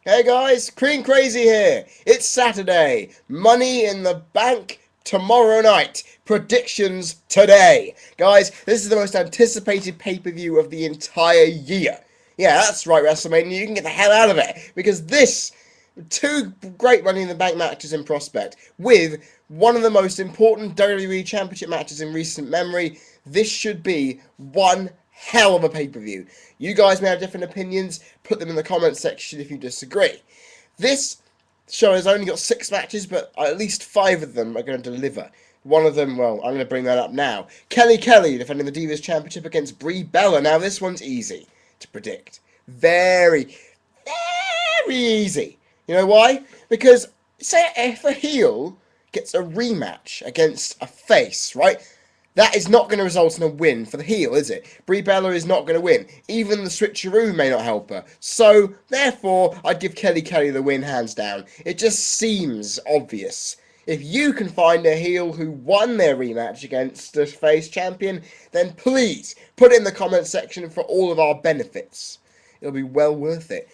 Hey guys, Cream Crazy here. It's Saturday. Money in the Bank tomorrow night. Predictions today. Guys, this is the most anticipated pay-per-view of the entire year. Yeah, that's right, WrestleMania. You can get the hell out of it. Because this, two great Money in the Bank matches in prospect, with one of the most important WWE Championship matches in recent memory. This should be one hell of a pay-per-view. You guys may have different opinions. Put them in the comments section if you disagree. This show has only got 6 matches, but at least 5 of them are going to deliver. One of them, well, I'm going to bring that up now. Kelly defending the Divas Championship against Brie Bella. Now, this one's easy to predict. Very, very easy. You know why? Because, say if a heel gets a rematch against a face, right? That is not going to result in a win for the heel, is it? Brie Bella is not going to win. Even the switcheroo may not help her. So, therefore, I'd give Kelly the win hands down. It just seems obvious. If you can find a heel who won their rematch against the face champion, then please put it in the comment section for all of our benefits. It'll be well worth it.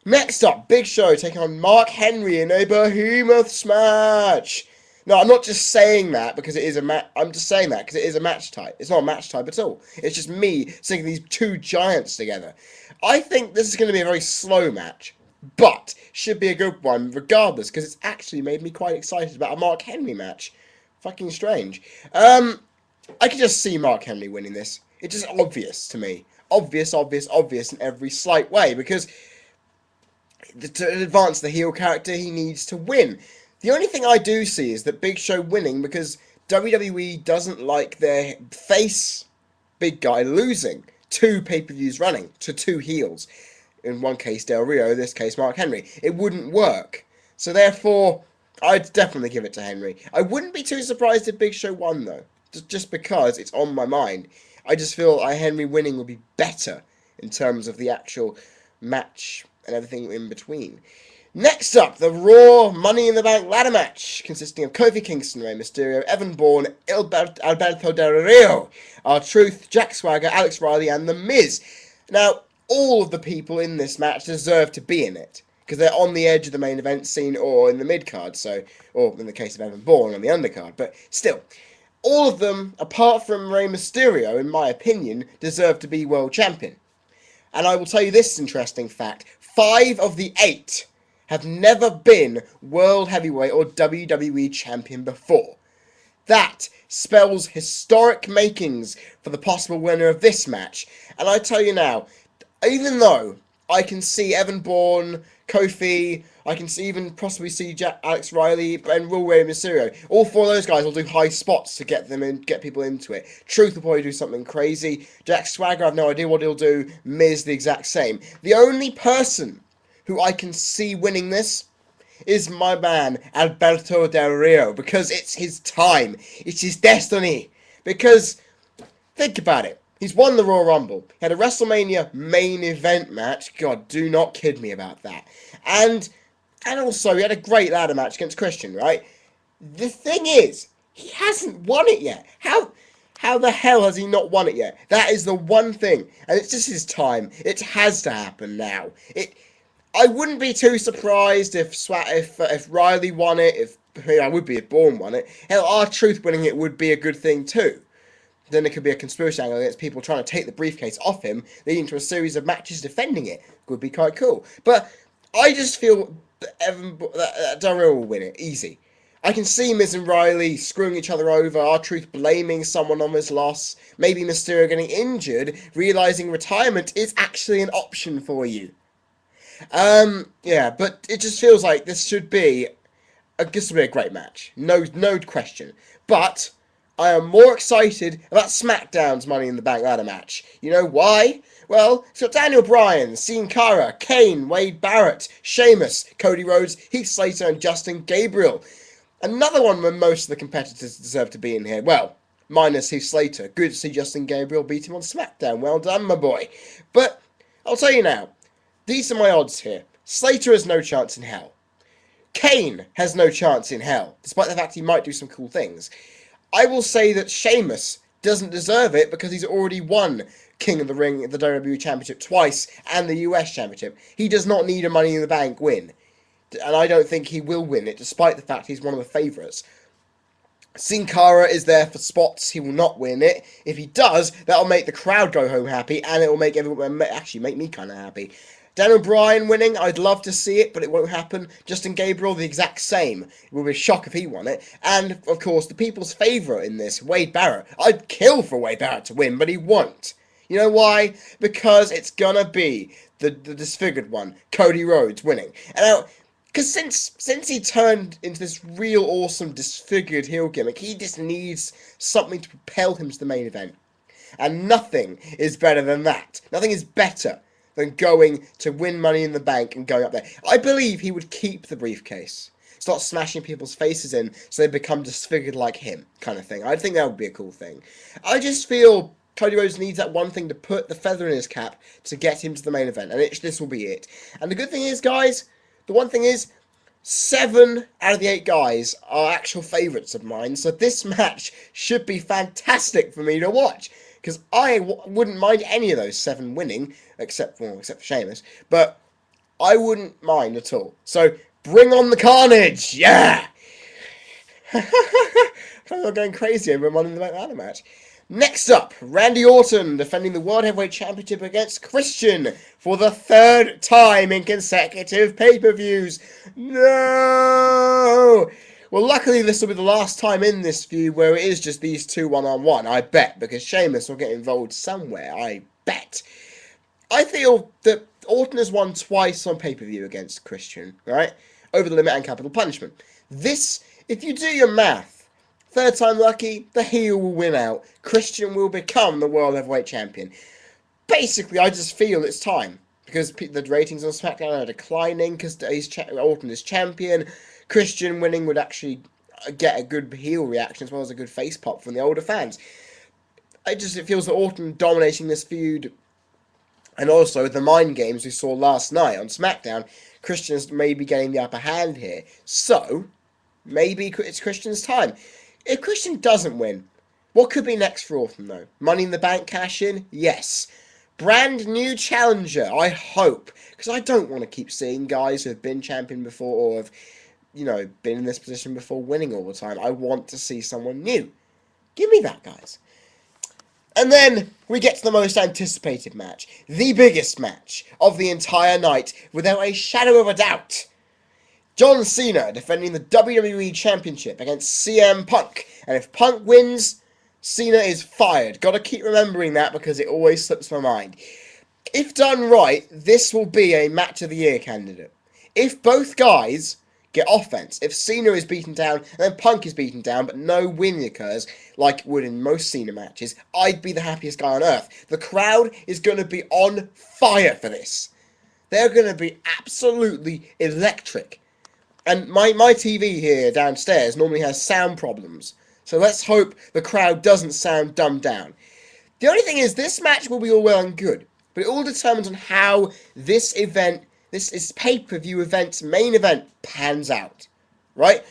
Next up, Big Show taking on Mark Henry in a behemoth match. No, I'm not just saying that because it is a match. I'm just saying that because it is a match type. It's not a match type at all. It's just me seeing these two giants together. I think this is going to be a very slow match, but should be a good one regardless because it's actually made me quite excited about a Mark Henry match. Fucking strange. I can just see Mark Henry winning this. It's just obvious to me. Obvious in every slight way because to advance the heel character, he needs to win. The only thing I do see is that Big Show winning because WWE doesn't like their face big guy losing 2 pay-per-views running to 2 heels. In one case, Del Rio, in this case, Mark Henry. It wouldn't work. So therefore, I'd definitely give it to Henry. I wouldn't be too surprised if Big Show won, though. Just because it's on my mind. I just feel Henry winning would be better in terms of the actual match and everything in between. Next up, the Raw Money in the Bank ladder match, consisting of Kofi Kingston, Rey Mysterio, Evan Bourne, Alberto Del Rio, R-Truth, Jack Swagger, Alex Riley, and The Miz. Now, all of the people in this match deserve to be in it, because they're on the edge of the main event scene or in the mid-card, or in the case of Evan Bourne, on the undercard, but still. All of them, apart from Rey Mysterio, in my opinion, deserve to be world champion. And I will tell you this interesting fact. 5 of the 8 have never been World Heavyweight or WWE Champion before. That spells historic makings for the possible winner of this match. And I tell you now, even though I can see Evan Bourne, Kofi, I can even possibly see Alex Riley and Rey Mysterio. All 4 of those guys will do high spots to get them in, get people into it. Truth will probably do something crazy. Jack Swagger, I have no idea what he'll do. Miz, the exact same. The only person who I can see winning this is my man, Alberto Del Rio, because it's his time. It's his destiny. Because, think about it. He's won the Royal Rumble. He had a WrestleMania main event match. God, do not kid me about that. And also, he had a great ladder match against Christian, right? The thing is, he hasn't won it yet. How the hell has he not won it yet? That is the one thing. And it's just his time. It has to happen now. I wouldn't be too surprised if Riley won it, I would be if Bourne won it. Hell, R-Truth winning it would be a good thing too. Then there could be a conspiracy angle against people trying to take the briefcase off him, leading to a series of matches defending it. Would be quite cool. But I just feel that Del Rio will win it, easy. I can see Miz and Riley screwing each other over, R-Truth blaming someone on his loss, maybe Mysterio getting injured, realising retirement is actually an option for you. Yeah, but it just feels like this will be a great match. No question. But I am more excited about SmackDown's Money in the Bank ladder match. You know why? Well, it's got Daniel Bryan, Sin Cara, Kane, Wade Barrett, Sheamus, Cody Rhodes, Heath Slater, and Justin Gabriel. Another one where most of the competitors deserve to be in here. Well, minus Heath Slater. Good to see Justin Gabriel beat him on SmackDown. Well done, my boy. But I'll tell you now. These are my odds here. Slater has no chance in hell. Kane has no chance in hell, despite the fact he might do some cool things. I will say that Sheamus doesn't deserve it because he's already won King of the Ring, the WWE Championship twice, and the US Championship. He does not need a Money in the Bank win. And I don't think he will win it, despite the fact he's one of the favourites. Sin Cara is there for spots. He will not win it. If he does, that'll make the crowd go home happy, and it will make everyone actually make me kind of happy. Daniel Bryan winning, I'd love to see it, but it won't happen. Justin Gabriel, the exact same. It would be a shock if he won it. And, of course, the people's favourite in this, Wade Barrett. I'd kill for Wade Barrett to win, but he won't. You know why? Because it's gonna be the disfigured one, Cody Rhodes, winning. And now, because since he turned into this real awesome disfigured heel gimmick, he just needs something to propel him to the main event. And nothing is better than that. Nothing is better than going to win Money in the Bank and going up there. I believe he would keep the briefcase. Start smashing people's faces in so they become disfigured like him, kind of thing. I think that would be a cool thing. I just feel Cody Rhodes needs that one thing to put the feather in his cap to get him to the main event. And this will be it. And the good thing is, guys, the one thing is, 7 out of the 8 guys are actual favourites of mine. So this match should be fantastic for me to watch. Because I wouldn't mind any of those 7 winning, except for Sheamus. But I wouldn't mind at all. So bring on the carnage! Yeah! I'm not going crazy over Money in the Bank ladder match. Next up, Randy Orton defending the World Heavyweight Championship against Christian for the 3rd time in consecutive pay-per-views. No! Well, luckily this will be the last time in this feud where it is just these two one-on-one, I bet, because Sheamus will get involved somewhere, I bet. I feel that Orton has won twice on pay-per-view against Christian, right? Over the limit and capital punishment. This, if you do your math, 3rd time lucky, the heel will win out. Christian will become the World Heavyweight Champion. Basically, I just feel it's time. Because the ratings on SmackDown are declining, because Orton is champion. Christian winning would actually get a good heel reaction, as well as a good face pop from the older fans. It feels that Orton dominating this feud, and also the mind games we saw last night on SmackDown, Christian's maybe getting the upper hand here. So, maybe it's Christian's time. If Christian doesn't win, what could be next for Orton, though? Money in the Bank cash-in? Yes. Brand new challenger, I hope. Because I don't want to keep seeing guys who have been champion before or have, been in this position before winning all the time. I want to see someone new. Give me that, guys. And then we get to the most anticipated match. The biggest match of the entire night, without a shadow of a doubt. John Cena defending the WWE Championship against CM Punk. And if Punk wins, Cena is fired. Gotta keep remembering that because it always slips my mind. If done right, this will be a Match of the Year candidate. If both guys get offense, if Cena is beaten down and then Punk is beaten down but no win occurs, like it would in most Cena matches, I'd be the happiest guy on earth. The crowd is going to be on fire for this. They're going to be absolutely electric. And my TV here downstairs normally has sound problems. So let's hope the crowd doesn't sound dumbed down. The only thing is, this match will be all well and good. But it all determines on how this event, this pay-per-view event's main event, pans out. Right?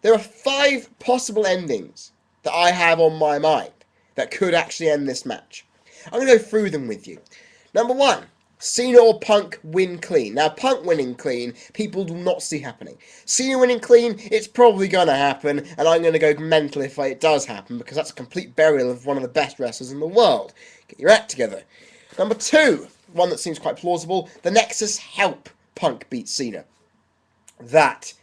There are 5 possible endings that I have on my mind that could actually end this match. I'm going to go through them with you. Number 1. Cena or Punk win clean. Now, Punk winning clean, people do not see happening. Cena winning clean, it's probably going to happen, and I'm going to go mental if it does happen, because that's a complete burial of one of the best wrestlers in the world. Get your act together. Number 2, one that seems quite plausible, the Nexus help Punk beat Cena. That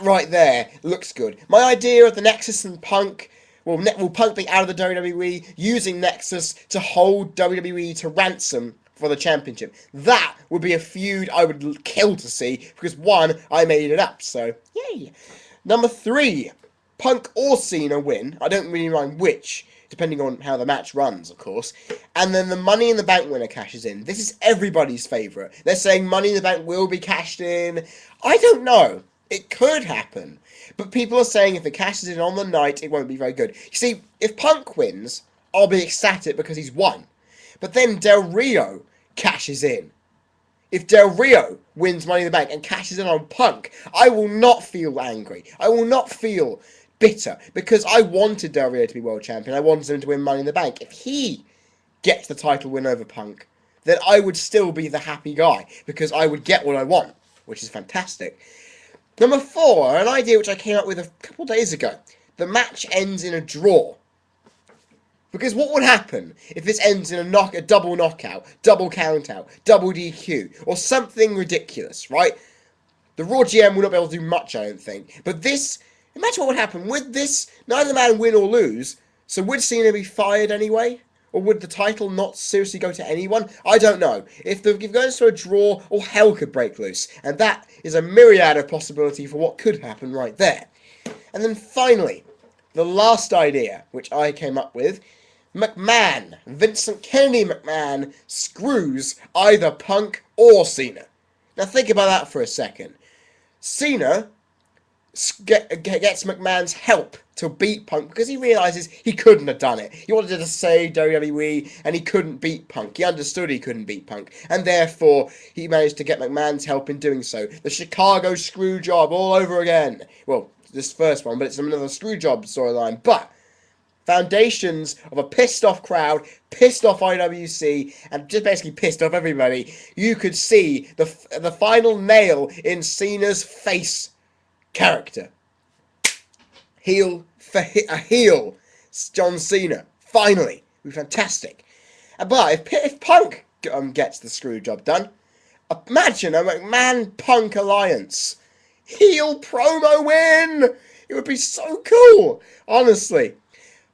right there looks good. My idea of the Nexus and Punk, will Punk be out of the WWE, using Nexus to hold WWE to ransom for the championship. That would be a feud I would kill to see, because 1, I made it up, so yay. Number 3, Punk or Cena win. I don't really mind which, depending on how the match runs, of course. And then the Money in the Bank winner cashes in. This is everybody's favourite. They're saying Money in the Bank will be cashed in. I don't know. It could happen. But people are saying if it cashes in on the night, it won't be very good. You see, if Punk wins, I'll be ecstatic because he's won. But then Del Rio cashes in. If Del Rio wins Money in the Bank and cashes in on Punk, I will not feel angry. I will not feel bitter, because I wanted Del Rio to be world champion. I wanted him to win Money in the Bank. If he gets the title win over Punk, then I would still be the happy guy, because I would get what I want, which is fantastic. Number 4, an idea which I came up with a couple days ago. The match ends in a draw. Because what would happen if this ends in a double knockout, double countout, double DQ, or something ridiculous, right? The Raw GM would not be able to do much, I don't think. But this, imagine what would happen. Would this, neither man win or lose, so would Cena be fired anyway? Or would the title not seriously go to anyone? I don't know. If it goes to a draw, all hell could break loose. And that is a myriad of possibility for what could happen right there. And then finally, the last idea, which I came up with, McMahon, Vincent Kennedy McMahon, screws either Punk or Cena. Now think about that for a second. Cena gets McMahon's help to beat Punk because he realises he couldn't have done it. He wanted to say WWE and he couldn't beat Punk. He understood he couldn't beat Punk. And therefore, he managed to get McMahon's help in doing so. The Chicago screw job all over again. Well, this first one, but it's another screw job storyline. But foundations of a pissed off crowd, pissed off IWC, and just basically pissed off everybody. You could see the final nail in Cena's face character. A heel, John Cena. Finally. It would be fantastic. But if Punk gets the screw job done, imagine a McMahon-Punk alliance. Heel promo win! It would be so cool, honestly.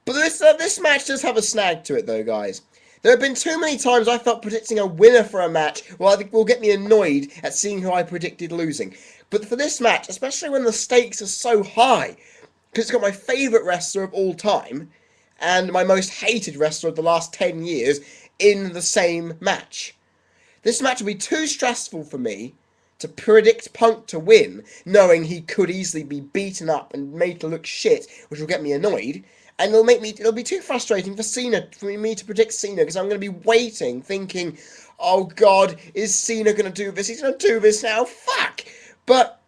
But this match does have a snag to it, though, guys. There have been too many times I felt predicting a winner for a match will get me annoyed at seeing who I predicted losing. But for this match, especially when the stakes are so high, because it's got my favourite wrestler of all time and my most hated wrestler of the last 10 years in the same match. This match will be too stressful for me to predict Punk to win, knowing he could easily be beaten up and made to look shit, which will get me annoyed. And it'll be too frustrating for me to predict Cena, because I'm going to be waiting, thinking, oh God, is Cena going to do this? He's going to do this now, fuck! But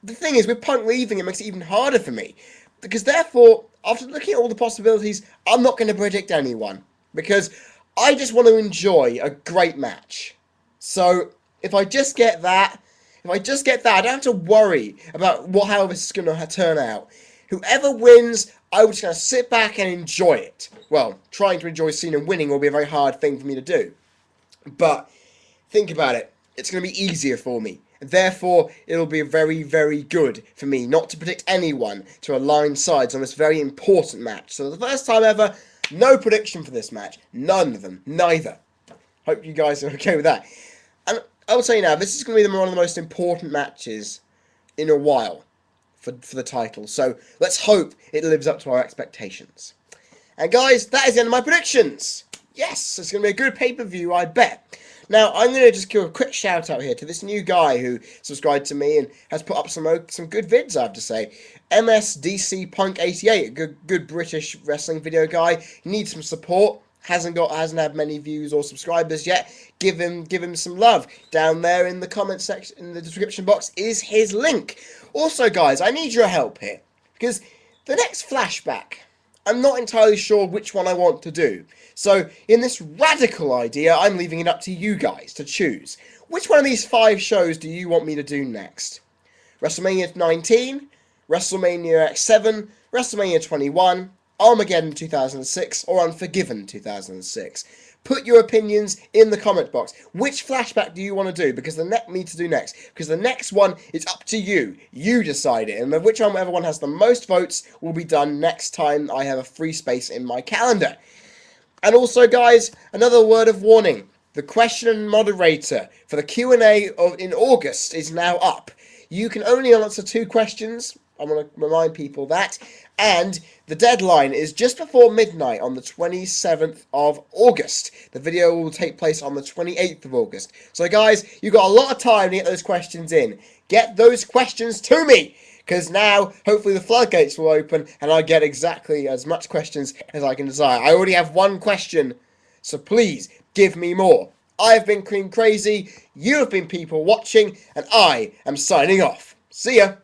the thing is, with Punk leaving, it makes it even harder for me. Because therefore, after looking at all the possibilities, I'm not going to predict anyone. Because I just want to enjoy a great match. So, if I just get that, I don't have to worry about how this is going to turn out. Whoever wins, I'm just going to sit back and enjoy it. Well, trying to enjoy Cena winning will be a very hard thing for me to do. But, think about it. It's going to be easier for me. Therefore, it'll be very, very good for me not to predict anyone to align sides on this very important match. So, the first time ever, no prediction for this match. None of them. Neither. Hope you guys are okay with that. And I will tell you now, this is going to be one of the most important matches in a while for the title. So, let's hope it lives up to our expectations. And guys, that is the end of my predictions. Yes, it's going to be a good pay-per-view, I bet. Now, I'm going to just give a quick shout-out here to this new guy who subscribed to me and has put up some good vids, I have to say. MSDC Punk 88, a good British wrestling video guy. He needs some support. Hasn't had many views or subscribers yet. Give him some love. Down there in the comment section, in the description box, is his link. Also, guys, I need your help here, because the next flashback, I'm not entirely sure which one I want to do. So, in this radical idea, I'm leaving it up to you guys to choose. Which one of these 5 shows do you want me to do next? WrestleMania 19, WrestleMania X-Seven, WrestleMania 21, Armageddon 2006, or Unforgiven 2006? Put your opinions in the comment box. Which flashback do you want to do? Because the next one is up to you. You decide it. And whichever one has the most votes will be done next time I have a free space in my calendar. And also, guys, another word of warning. The question moderator for the Q&A in August is now up. You can only answer 2 questions. I want to remind people that. And the deadline is just before midnight on the 27th of August. The video will take place on the 28th of August. So, guys, you've got a lot of time to get those questions in. Get those questions to me, because now, hopefully, the floodgates will open and I get exactly as much questions as I can desire. I already have 1 question, so please, give me more. I've been Cream Crazy, you have been people watching, and I am signing off. See ya!